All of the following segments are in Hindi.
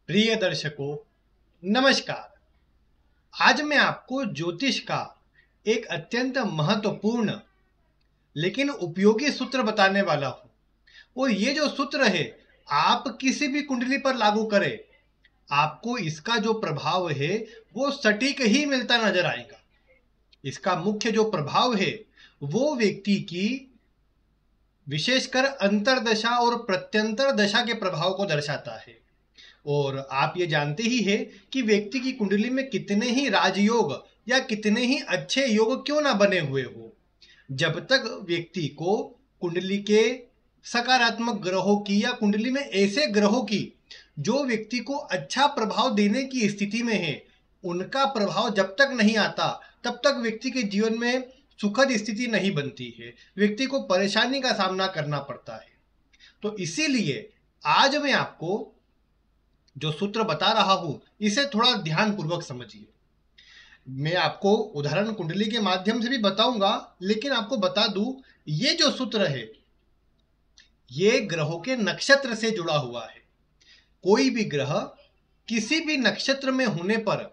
प्रिय दर्शकों, नमस्कार। आज मैं आपको ज्योतिष का एक अत्यंत महत्वपूर्ण लेकिन उपयोगी सूत्र बताने वाला हूं। और ये जो सूत्र है, आप किसी भी कुंडली पर लागू करें, आपको इसका जो प्रभाव है वो सटीक ही मिलता नजर आएगा। इसका मुख्य जो प्रभाव है वो व्यक्ति की विशेषकर अंतर्दशा और प्रत्यंतर दशा के प्रभाव को दर्शाता है। और आप ये जानते ही हैं कि व्यक्ति की कुंडली में कितने ही राजयोग या कितने ही अच्छे योग क्यों ना बने हुए हो, जब तक व्यक्ति को कुंडली के सकारात्मक ग्रहों की या कुंडली में ऐसे ग्रहों की जो व्यक्ति को अच्छा प्रभाव देने की स्थिति में है, उनका प्रभाव जब तक नहीं आता तब तक व्यक्ति के जीवन में सुखद स्थिति नहीं बनती है, व्यक्ति को परेशानी का सामना करना पड़ता है। तो इसीलिए आज मैं आपको जो सूत्र बता रहा हूं, इसे थोड़ा ध्यान पूर्वक समझिए। मैं आपको उदाहरण कुंडली के माध्यम से भी बताऊंगा, लेकिन आपको बता दूं, ये जो सूत्र है ये ग्रहों के नक्षत्र से जुड़ा हुआ है। कोई भी ग्रह किसी भी नक्षत्र में होने पर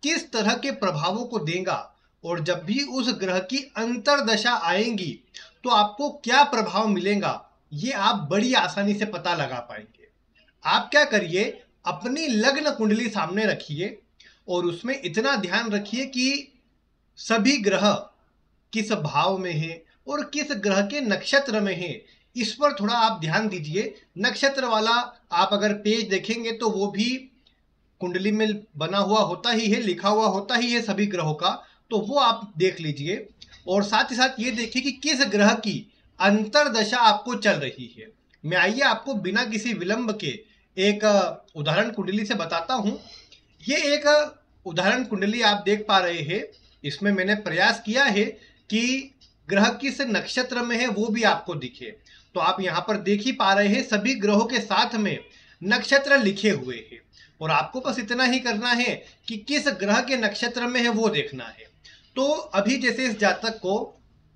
किस तरह के प्रभावों को देगा और जब भी उस ग्रह की अंतर्दशा आएंगी तो आपको क्या प्रभाव मिलेगा, ये आप बड़ी आसानी से पता लगा पाएंगे। आप क्या करिए, अपनी लग्न कुंडली सामने रखिए और उसमें इतना ध्यान रखिए कि सभी ग्रह किस भाव में है और किस ग्रह के नक्षत्र में है, इस पर थोड़ा आप ध्यान दीजिए। नक्षत्र वाला आप अगर पेज देखेंगे तो वो भी कुंडली में बना हुआ होता ही है, लिखा हुआ होता ही है सभी ग्रहों का, तो वो आप देख लीजिए। और साथ ही साथ ये देखिए कि किस ग्रह की अंतर्दशा आपको चल रही है। मैं आइए आपको बिना किसी विलंब के एक उदाहरण कुंडली से बताता हूं। ये एक उदाहरण कुंडली आप देख पा रहे हैं। इसमें मैंने प्रयास किया है कि ग्रह किस नक्षत्र में है वो भी आपको दिखे। तो आप यहाँ पर देख ही पा रहे हैं, सभी ग्रहों के साथ में नक्षत्र लिखे हुए हैं और आपको बस इतना ही करना है कि किस ग्रह के नक्षत्र में है वो देखना है। तो अभी जैसे इस जातक को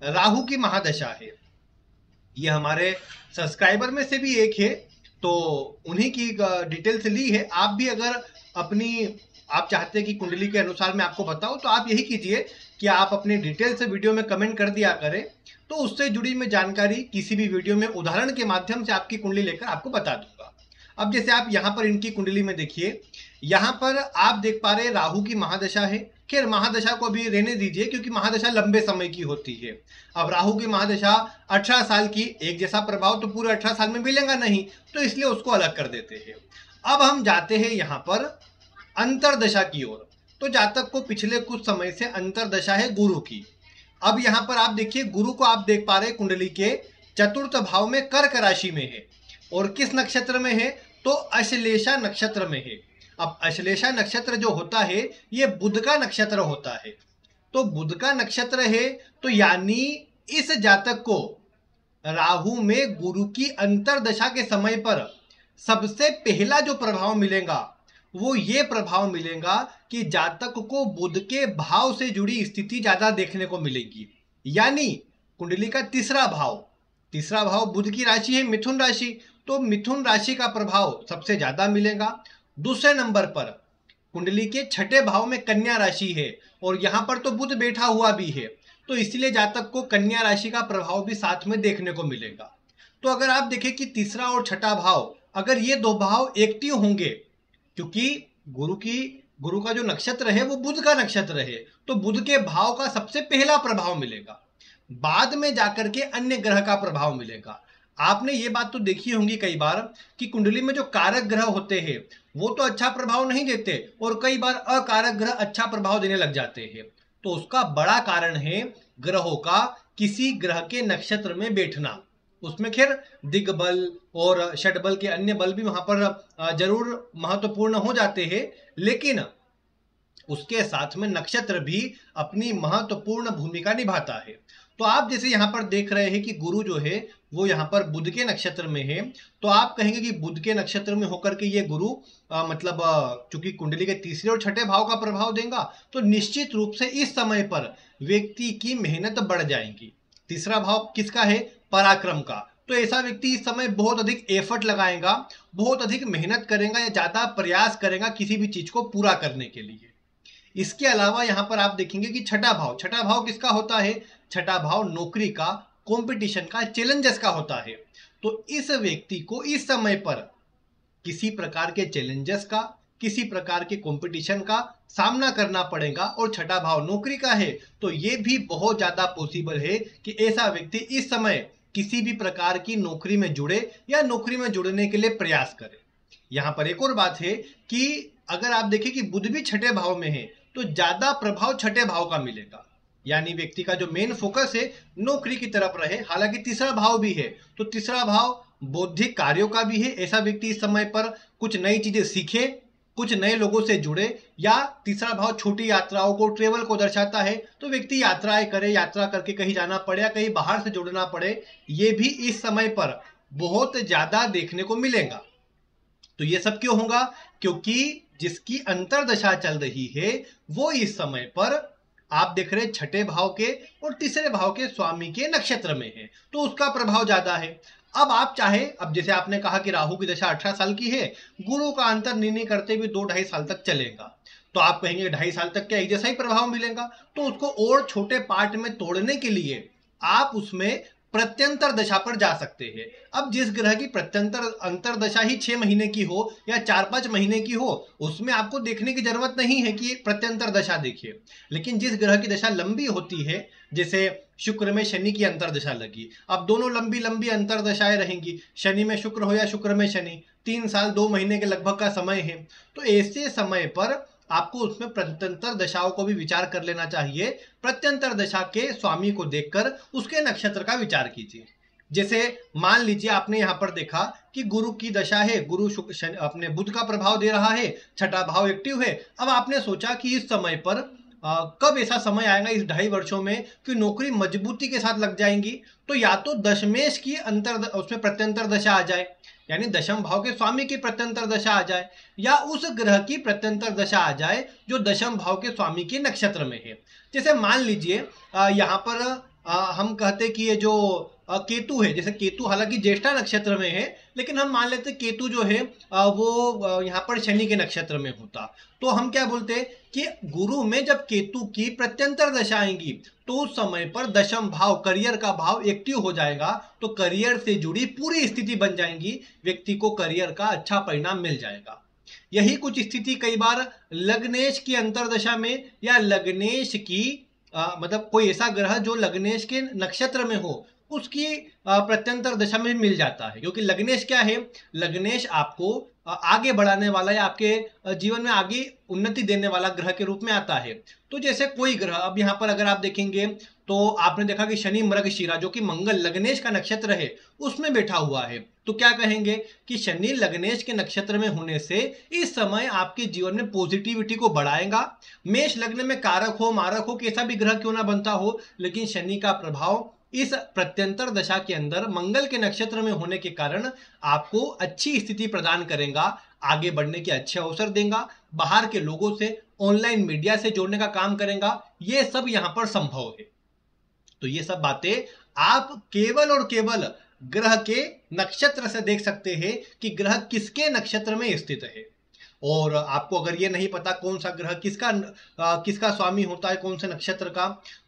राहु की महादशा है, ये हमारे सब्सक्राइबर में से भी एक है, तो उन्हीं की डिटेल्स ली है। आप भी अगर आप चाहते हैं कि कुंडली के अनुसार मैं आपको बताऊं, तो आप यही कीजिए कि आप अपनी डिटेल से वीडियो में कमेंट कर दिया करें, तो उससे जुड़ी मैं जानकारी किसी भी वीडियो में उदाहरण के माध्यम से आपकी कुंडली लेकर आपको बता दूंगा। अब जैसे आप यहाँ पर इनकी कुंडली में देखिए, यहाँ पर आप देख पा रहे हैं राहु की महादशा है। खैर महादशा को भी रहने दीजिए क्योंकि महादशा लंबे समय की होती है। अब राहु की महादशा 18 साल की, एक जैसा प्रभाव तो पूरे 18 साल में मिलेगा नहीं, तो इसलिए उसको अलग कर देते हैं। अब हम जाते हैं यहाँ पर अंतरदशा की ओर। तो जातक को पिछले कुछ समय से अंतरदशा है गुरु की। अब यहाँ पर आप देखिए, गुरु को आप देख पा रहे हैं कुंडली के चतुर्थ भाव में कर्क राशि में है और किस नक्षत्र में है, तो अश्लेषा नक्षत्र में है। अब अश्लेषा नक्षत्र जो होता है ये बुध का नक्षत्र होता है। तो बुध का नक्षत्र है, तो यानी इस जातक को राहु में गुरु की अंतरदशा के समय पर सबसे पहला जो प्रभाव मिलेगा वो ये प्रभाव मिलेगा कि जातक को बुध के भाव से जुड़ी स्थिति ज्यादा देखने को मिलेगी। यानी कुंडली का तीसरा भाव बुध की राशि है मिथुन राशि, तो मिथुन राशि का प्रभाव सबसे ज्यादा मिलेगा। दूसरे नंबर पर कुंडली के छठे भाव में कन्या राशि है और यहाँ पर तो बुध बैठा हुआ भी है, तो इसलिए जातक को कन्या राशि का प्रभाव भी साथ में देखने को मिलेगा। तो अगर आप देखें कि तीसरा और छठा भाव, अगर ये दो भाव एक्टिव होंगे, क्योंकि गुरु का जो नक्षत्र है वो बुध का नक्षत्र है, तो बुध के भाव का सबसे पहला प्रभाव मिलेगा, बाद में जाकर के अन्य ग्रह का प्रभाव मिलेगा। आपने ये बात तो देखी होंगी कई बार कि कुंडली में जो कारक ग्रह होते हैं वो तो अच्छा प्रभाव नहीं देते और कई बार अकारक ग्रह अच्छा प्रभाव देने लग जाते हैं। तो उसका बड़ा कारण है ग्रहों का किसी ग्रह के नक्षत्र में बैठना। उसमें खैर दिग्बल और षटबल के अन्य बल भी वहां पर जरूर महत्वपूर्ण हो जाते हैं, लेकिन उसके साथ में नक्षत्र भी अपनी महत्वपूर्ण भूमिका निभाता है। तो आप जैसे यहाँ पर देख रहे हैं कि गुरु जो है वो यहाँ पर बुध के नक्षत्र में है, तो आप कहेंगे कि बुध के नक्षत्र में होकर के ये गुरु मतलब चूंकि कुंडली के तीसरे और छठे भाव का प्रभाव देगा, तो निश्चित रूप से इस समय पर व्यक्ति की मेहनत बढ़ जाएगी। तीसरा भाव किसका है, पराक्रम का, तो ऐसा व्यक्ति इस समय बहुत अधिक एफर्ट लगाएगा, बहुत अधिक मेहनत करेगा या ज्यादा प्रयास करेगा किसी भी चीज को पूरा करने के लिए। इसके अलावा यहाँ पर आप देखेंगे कि छठा भाव किसका होता है? छठा भाव नौकरी का, कंपटीशन का, चैलेंजेस का होता है। तो इस व्यक्ति को इस समय पर किसी प्रकार के चैलेंजेस का, किसी प्रकार के कंपटीशन का सामना करना पड़ेगा, और छठा भाव नौकरी का है तो ये भी बहुत ज्यादा पॉसिबल है कि ऐसा व्यक्ति इस समय किसी भी प्रकार की नौकरी में जुड़े या नौकरी में जुड़ने के लिए प्रयास करे। यहाँ पर एक और बात है कि अगर आप देखें कि बुध भी छठे भाव में है तो ज्यादा प्रभाव छठे भाव का मिलेगा, यानी व्यक्ति का जो मेन फोकस है नौकरी की तरफ रहे। हालांकि तीसरा भाव भी है तो तीसरा भाव बौद्धिक कार्यों का भी है। ऐसा व्यक्ति इस समय पर कुछ नई चीजें सीखे, कुछ नए लोगों से जुड़े, या तीसरा भाव छोटी यात्राओं को, ट्रेवल को दर्शाता है तो व्यक्ति यात्राएं करे, यात्रा करके कहीं जाना पड़े या कहीं बाहर से जुड़ना पड़े, ये भी इस समय पर बहुत ज्यादा देखने को मिलेगा। तो ये सब क्यों होगा? क्योंकि जिसकी अंतरदशा चल रही है वो इस समय पर आप देख रहे छठे भाव के और तीसरे भाव के स्वामी के नक्षत्र में है, तो उसका प्रभाव ज्यादा है। अब आप चाहे, अब जैसे आपने कहा कि राहु की दशा 18 साल की है, गुरु का अंतर निर्णय करते हुए 2-2.5 साल तक चलेगा, तो आप कहेंगे 2.5 साल तक क्या एक जैसा ही प्रभाव मिलेगा? तो उसको और छोटे पार्ट में तोड़ने के लिए आप उसमें प्रत्यंतर दशा पर जा सकते हैं। अब जिस ग्रह की प्रत्यंतर अंतरदशा ही 6 महीने की हो या 4-5 महीने की हो, उसमें आपको देखने की जरूरत नहीं है कि प्रत्यंतर दशा देखिए। लेकिन जिस ग्रह की दशा लंबी होती है, जैसे शुक्र में शनि की अंतरदशा लगी, अब दोनों लंबी लंबी अंतरदशाएं रहेंगी, शनि में शुक्र हो या शुक्र में शनि, 3 साल 2 महीने के लगभग का समय है। तो ऐसे समय पर आपको उसमें प्रत्यंतर दशाओं को भी विचार कर लेना चाहिए। प्रत्यंतर दशा के स्वामी को देखकर उसके नक्षत्र का विचार कीजिए। जैसे मान लीजिए आपने यहाँ पर देखा कि गुरु की दशा है, गुरु अपने बुध का प्रभाव दे रहा है, छठा भाव एक्टिव है। अब आपने सोचा कि इस समय पर कब ऐसा समय आएगा इस 2.5 वर्षों में कि नौकरी मजबूती के साथ लग जाएंगी, तो या तो दशमेश की उसमें प्रत्यंतर दशा आ जाए, यानी दशम भाव के स्वामी की प्रत्यंतर दशा आ जाए, या उस ग्रह की प्रत्यंतर दशा आ जाए जो दशम भाव के स्वामी के नक्षत्र में है। जैसे मान लीजिए यहाँ पर हम कहते कि ये जो केतु है, जैसे केतु हालांकि ज्येष्ठा नक्षत्र में है, लेकिन हम मान लेते केतु जो है वो यहाँ पर शनि के नक्षत्र में होता, तो हम क्या बोलते कि गुरु में जब केतु की प्रत्यंतर दशा आएंगी तो उस समय पर दशम भाव, करियर का भाव एक्टिव हो जाएगा, तो करियर से जुड़ी पूरी स्थिति बन जाएंगी, व्यक्ति को करियर का अच्छा परिणाम मिल जाएगा। यही कुछ स्थिति कई बार लग्नेश की अंतरदशा में या लग्नेश की मतलब कोई ऐसा ग्रह जो लग्नेश के नक्षत्र में हो उसकी प्रत्यंतर दशा में मिल जाता है, क्योंकि लग्नेश क्या है? लग्नेश आपको आगे बढ़ाने वाला या आपके जीवन में आगे उन्नति देने वाला ग्रह के रूप में आता है। तो जैसे कोई ग्रह, अब यहाँ पर अगर आप देखेंगे तो आपने देखा कि शनि मृगशिरा जो कि मंगल लग्नेश का नक्षत्र है उसमें बैठा हुआ है, तो क्या कहेंगे कि शनि लग्नेश के नक्षत्र में होने से इस समय आपके जीवन में पॉजिटिविटी को बढ़ाएगा। मेष लग्न में कारक हो, मारक हो, कैसा भी ग्रह क्यों ना बनता हो, लेकिन शनि का प्रभाव इस प्रत्यंतर दशा के अंदर मंगल के नक्षत्र में होने के कारण आपको अच्छी स्थिति प्रदान करेगा, आगे बढ़ने के अच्छे अवसर देगा, बाहर के लोगों से, ऑनलाइन मीडिया से जोड़ने का काम करेगा। ये सब यहाँ पर संभव है। तो ये सब बातें आप केवल और केवल ग्रह के नक्षत्र से देख सकते हैं कि ग्रह किसके नक्षत्र में स्थित है। और आपको अगर ये नहीं पता कौन सा ग्रह किसका स्वामी होता है, कौन से नक्षत्र का,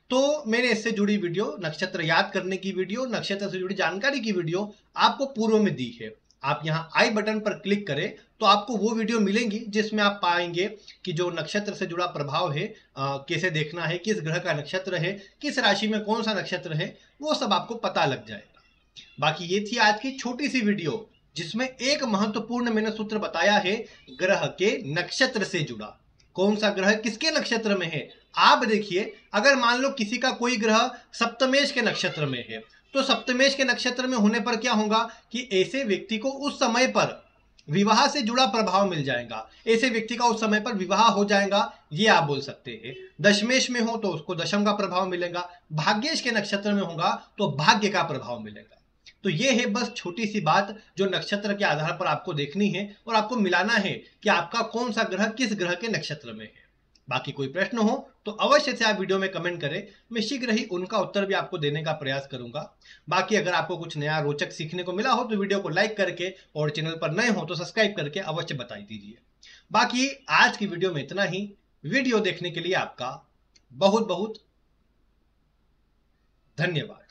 तो मैंने इससे जुड़ी वीडियो, नक्षत्र याद करने की वीडियो, नक्षत्र से जुड़ी जानकारी की वीडियो आपको पूर्व में दी है। आप यहाँ आई बटन पर क्लिक करें तो आपको वो वीडियो मिलेंगी जिसमें आप पाएंगे कि जो नक्षत्र से जुड़ा प्रभाव है, कैसे देखना है, किस ग्रह का नक्षत्र है, किस राशि में कौन सा नक्षत्र है, वो सब आपको पता लग जाएगा। बाकी ये थी आज की छोटी सी वीडियो जिसमें एक महत्वपूर्ण मैंने सूत्र बताया है ग्रह के नक्षत्र से जुड़ा, कौन सा ग्रह किसके नक्षत्र में है। आप देखिए, अगर मान लो किसी का कोई ग्रह सप्तमेश के नक्षत्र में है तो सप्तमेश के नक्षत्र में होने पर क्या होगा कि ऐसे व्यक्ति को उस समय पर विवाह से जुड़ा प्रभाव मिल जाएगा, ऐसे व्यक्ति का उस समय पर विवाह हो जाएगा, ये आप बोल सकते हैं। दशमेश में हो तो उसको दशम का प्रभाव मिलेगा, भाग्येश के नक्षत्र में होगा तो भाग्य का प्रभाव मिलेगा। तो ये है बस छोटी सी बात जो नक्षत्र के आधार पर आपको देखनी है और आपको मिलाना है कि आपका कौन सा ग्रह किस ग्रह के नक्षत्र में है। बाकी कोई प्रश्न हो तो अवश्य से आप वीडियो में कमेंट करें, मैं शीघ्र ही उनका उत्तर भी आपको देने का प्रयास करूंगा। बाकी अगर आपको कुछ नया रोचक सीखने को मिला हो तो वीडियो को लाइक करके और चैनल पर नए हो तो सब्सक्राइब करके अवश्य बताई दीजिए। बाकी आज की वीडियो में इतना ही। वीडियो देखने के लिए आपका बहुत बहुत धन्यवाद।